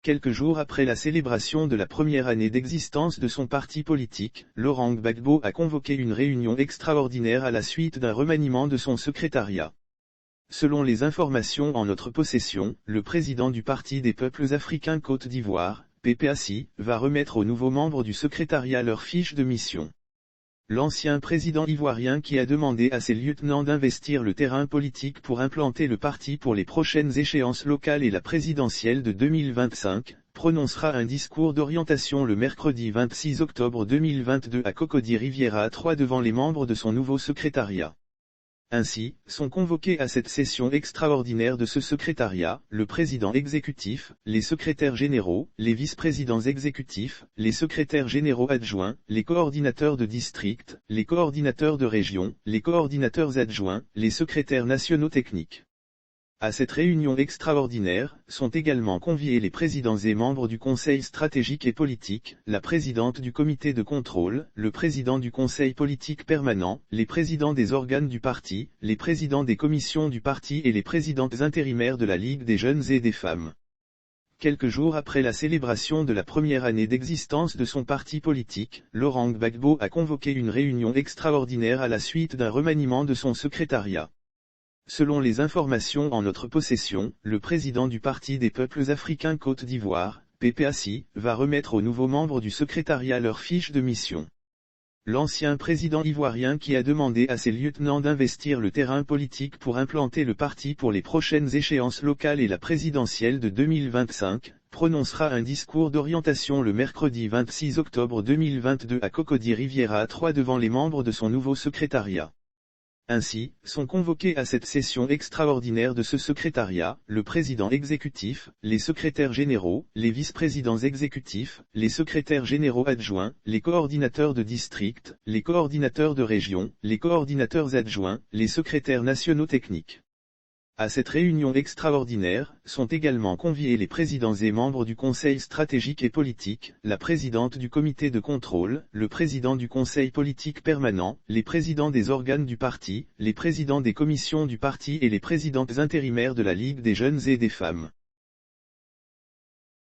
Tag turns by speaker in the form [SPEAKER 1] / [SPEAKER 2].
[SPEAKER 1] Quelques jours après la célébration de la première année d'existence de son parti politique, Laurent Gbagbo a convoqué une réunion extraordinaire à la suite d'un remaniement de son secrétariat. Selon les informations en notre possession, le président du Parti des peuples africains Côte d'Ivoire, PPACI, va remettre aux nouveaux membres du secrétariat leur fiche de mission. L'ancien président ivoirien qui a demandé à ses lieutenants d'investir le terrain politique pour implanter le parti pour les prochaines échéances locales et la présidentielle de 2025, prononcera un discours d'orientation le mercredi 26 octobre 2022 à Cocody Riviera 3 devant les membres de son nouveau secrétariat. Ainsi, sont convoqués à cette session extraordinaire de ce secrétariat, le président exécutif, les secrétaires généraux, les vice-présidents exécutifs, les secrétaires généraux adjoints, les coordinateurs de district, les coordinateurs de région, les coordinateurs adjoints, les secrétaires nationaux techniques. À cette réunion extraordinaire, sont également conviés les présidents et membres du Conseil stratégique et politique, la présidente du comité de contrôle, le président du Conseil politique permanent, les présidents des organes du parti, les présidents des commissions du parti et les présidentes intérimaires de la Ligue des jeunes et des femmes. Quelques jours après la célébration de la première année d'existence de son parti politique, Laurent Gbagbo a convoqué une réunion extraordinaire à la suite d'un remaniement de son secrétariat. Selon les informations en notre possession, le président du Parti des peuples africains Côte d'Ivoire, PPACI, va remettre aux nouveaux membres du secrétariat leur fiche de mission. L'ancien président ivoirien qui a demandé à ses lieutenants d'investir le terrain politique pour implanter le parti pour les prochaines échéances locales et la présidentielle de 2025, prononcera un discours d'orientation le mercredi 26 octobre 2022 à Cocody Riviera 3 devant les membres de son nouveau secrétariat. Ainsi, sont convoqués à cette session extraordinaire de ce secrétariat, le président exécutif, les secrétaires généraux, les vice-présidents exécutifs, les secrétaires généraux adjoints, les coordinateurs de district, les coordinateurs de région, les coordinateurs adjoints, les secrétaires nationaux techniques. À cette réunion extraordinaire, sont également conviés les présidents et membres du Conseil stratégique et politique, la présidente du comité de contrôle, le président du Conseil politique permanent, les présidents des organes du parti, les présidents des commissions du parti et les présidentes intérimaires de la Ligue des jeunes et des femmes.